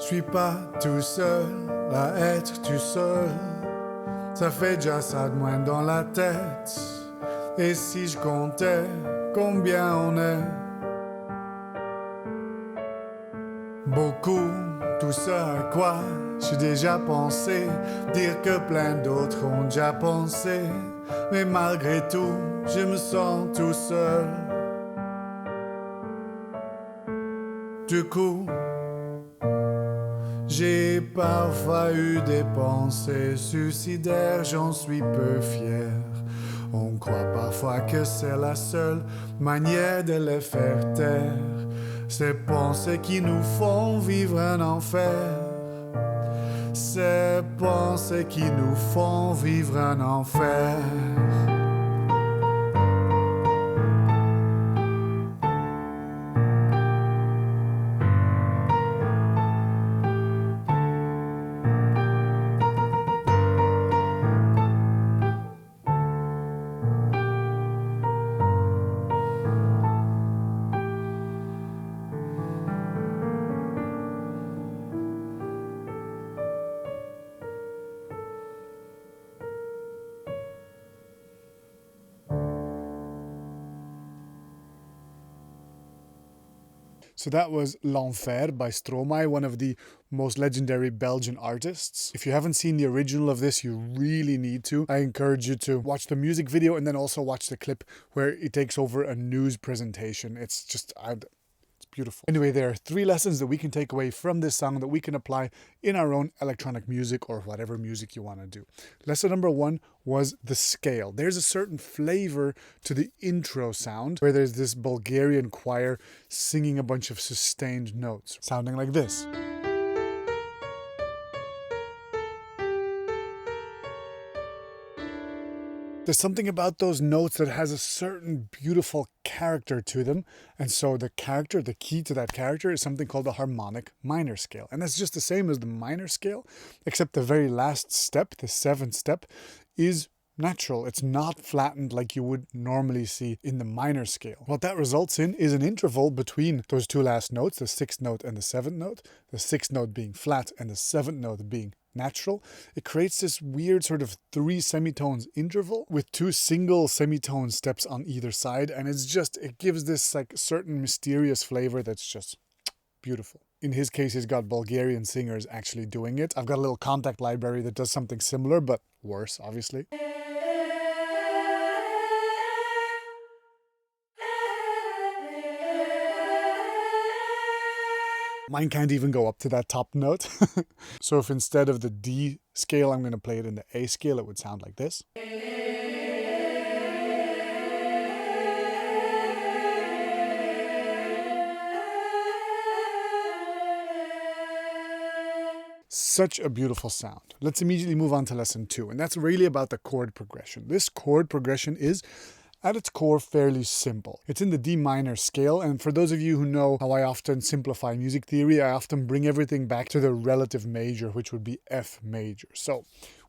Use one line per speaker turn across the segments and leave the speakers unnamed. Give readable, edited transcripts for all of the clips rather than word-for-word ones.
suis pas tout seul à être tout seul. Ça fait déjà ça de moins dans la tête. Et si je comptais combien on est? Beaucoup, tout ça à quoi j'ai déjà pensé. Dire que plein d'autres ont déjà pensé. Mais malgré tout, je me sens tout seul. Du coup, j'ai parfois eu des pensées suicidaires, j'en suis peu fier. On croit parfois que c'est la seule manière de les faire taire. Ces pensées qui nous font vivre un enfer. Ces pensées qui nous font vivre un enfer. So that was L'Enfer by Stromae, one of the most legendary Belgian artists. If you haven't seen the original of this, you really need to. I encourage you to watch the music video and then also watch the clip where it takes over a news presentation. It's just, it's beautiful. Anyway, there are 3 lessons that we can take away from this song that we can apply in our own electronic music or whatever music you want to do. Lesson number 1 was the scale. There's a certain flavor to the intro sound where there's this Bulgarian choir singing a bunch of sustained notes, sounding like this. There's something about those notes that has a certain beautiful character to them. And so the character, the key to that character is something called the harmonic minor scale. And that's just the same as the minor scale, except the very last step, the 7th step, is natural. It's not flattened like you would normally see in the minor scale. What that results in is an interval between those 2 last notes, the 6th note and the 7th note, the 6th note being flat and the 7th note being natural. It creates this weird sort of 3 semitones interval with 2 single semitone steps on either side, and it gives this like certain mysterious flavor that's just beautiful. In his case, he's got Bulgarian singers actually doing it. I've got a little contact library that does something similar, but worse, obviously. Mine can't even go up to that top note. So if instead of the D scale, I'm going to play it in the A scale, it would sound like this. Such a beautiful sound. Let's immediately move on to lesson 2, and that's really about the chord progression. This chord progression is, at its core, fairly simple. It's in the D minor scale, and for those of you who know how I often simplify music theory, I often bring everything back to the relative major, which would be F major. So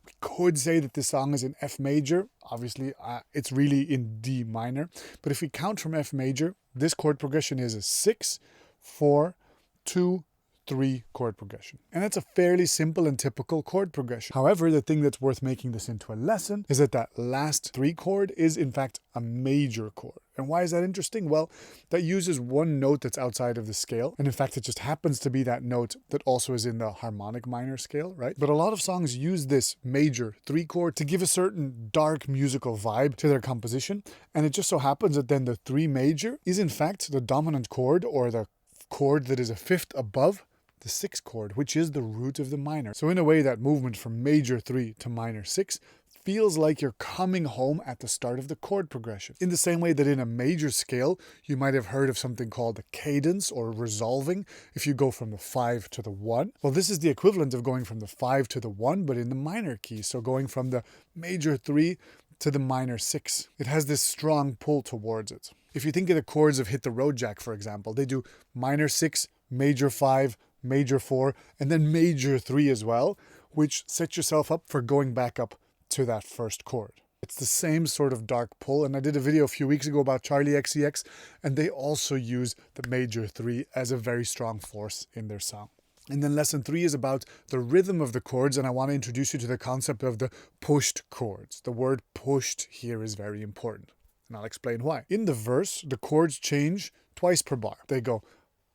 we could say that this song is in F major. Obviously, it's really in D minor. But if we count from F major, this chord progression is a 6, 4, 2, 3 chord progression. And that's a fairly simple and typical chord progression. However, the thing that's worth making this into a lesson is that that last 3 chord is in fact a major chord. And why is that interesting? Well, that uses one note that's outside of the scale. And in fact, it just happens to be that note that also is in the harmonic minor scale, right? But a lot of songs use this major 3 chord to give a certain dark musical vibe to their composition. And it just so happens that then the 3 major is in fact the dominant chord, or the chord that is a 5th above the 6th chord, which is the root of the minor. So in a way, that movement from major 3 to minor 6 feels like you're coming home at the start of the chord progression. In the same way that in a major scale, you might have heard of something called a cadence or resolving if you go from the 5 to the 1. Well, this is the equivalent of going from the 5 to the 1, but in the minor key. So going from the major 3 to the minor 6. It has this strong pull towards it. If you think of the chords of Hit the Road Jack, for example, they do minor 6, major 5, major 4, and then major 3 as well, which sets yourself up for going back up to that first chord. It's the same sort of dark pull, and I did a video a few weeks ago about Charlie XCX, and they also use the major 3 as a very strong force in their song. And then lesson 3 is about the rhythm of the chords, and I want to introduce you to the concept of the pushed chords. The word pushed here is very important, and I'll explain why. In the verse, the chords change twice per bar. They go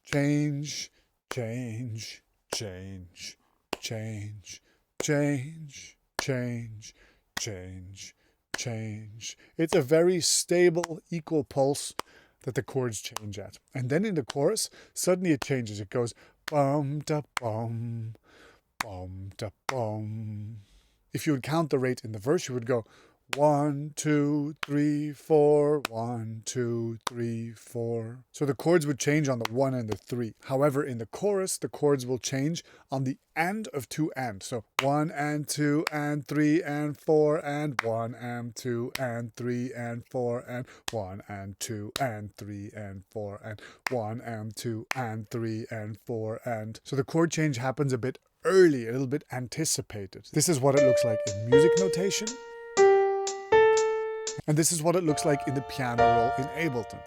change, change, change, change, change, change, change, change. It's a very stable, equal pulse that the chords change at. And then in the chorus, suddenly it changes. It goes bum da bum, bum da bum. If you would count the rate in the verse, you would go 1, 2, 3, 4, 1, 2, 3, 4. So the chords would change on the 1 and the 3. However, in the chorus, the chords will change on the and of 2 and. So 1 and 2 and 3 and 4 and 1 and 2 and 3 and 4 and 1 and 2 and 3 and 4 and 1 and 2 and 3 and 4 and. So the chord change happens a bit early, a little bit anticipated. This is what it looks like in music notation. And this is what it looks like in the piano roll in Ableton.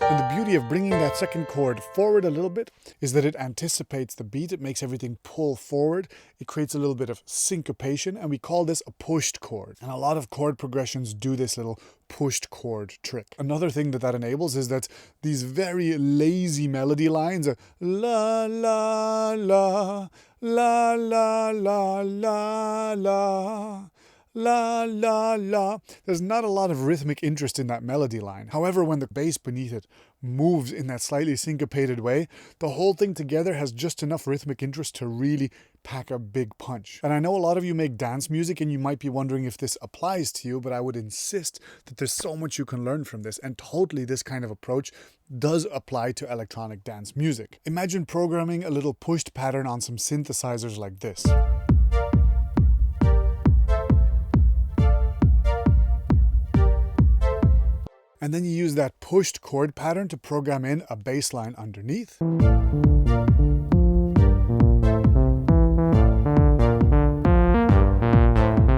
And the beauty of bringing that second chord forward a little bit is that it anticipates the beat. It makes everything pull forward. It creates a little bit of syncopation, and we call this a pushed chord. And a lot of chord progressions do this little pushed chord trick. Another thing that enables is that these very lazy melody lines are la la la la la la la la la la la. There's not a lot of rhythmic interest in that melody line. However, when the bass beneath it moves in that slightly syncopated way, the whole thing together has just enough rhythmic interest to really pack a big punch. And I know a lot of you make dance music and you might be wondering if this applies to you, but I would insist that there's so much you can learn from this, and totally this kind of approach does apply to electronic dance music. Imagine programming a little pushed pattern on some synthesizers like this. And then you use that pushed chord pattern to program in a bass line underneath.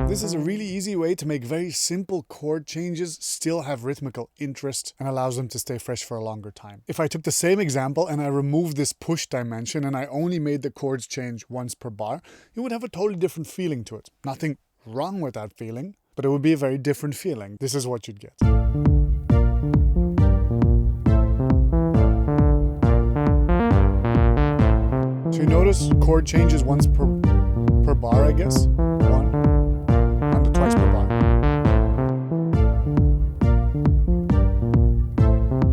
This is a really easy way to make very simple chord changes still have rhythmical interest and allows them to stay fresh for a longer time. If I took the same example and I removed this push dimension and I only made the chords change once per bar, it would have a totally different feeling to it. Nothing wrong with that feeling, but it would be a very different feeling. This is what you'd get. So you notice chord changes once per bar, I guess. 1 and twice per bar.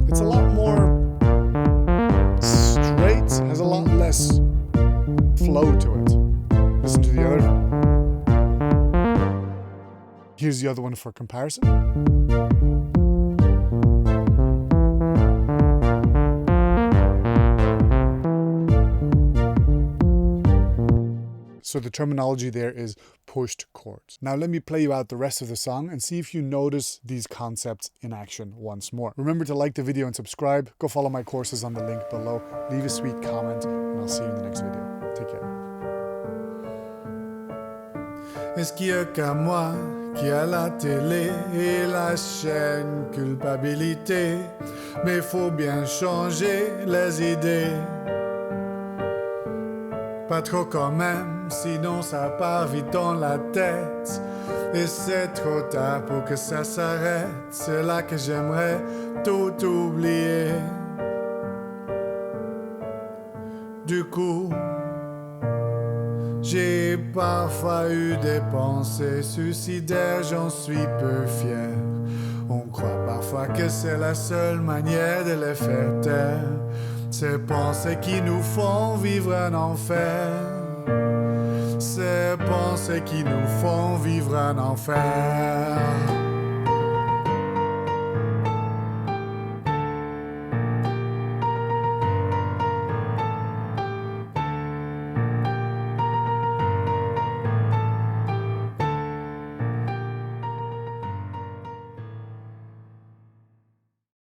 It's a lot more straight, has a lot less flow to it. Listen to the other. Here's the other one for comparison. So the terminology there is pushed chords. Now let me play you out the rest of the song and see if you notice these concepts in action once more. Remember to like the video and subscribe. Go follow my courses on the link below. Leave a sweet comment and I'll see you in the next video. Take care.
Est-ce qu'il y a qu'à moi qui a la télé et la chaîne culpabilité? Mais faut bien changer les idées. Pas trop quand même, sinon ça part vite dans la tête. Et c'est trop tard pour que ça s'arrête. C'est là que j'aimerais tout oublier. Du coup, j'ai parfois eu des pensées suicidaires, j'en suis peu fier. On croit parfois que c'est la seule manière de les faire taire. Ces pensées qui nous font vivre un enfer. Ces pensées qui nous font vivre un enfer.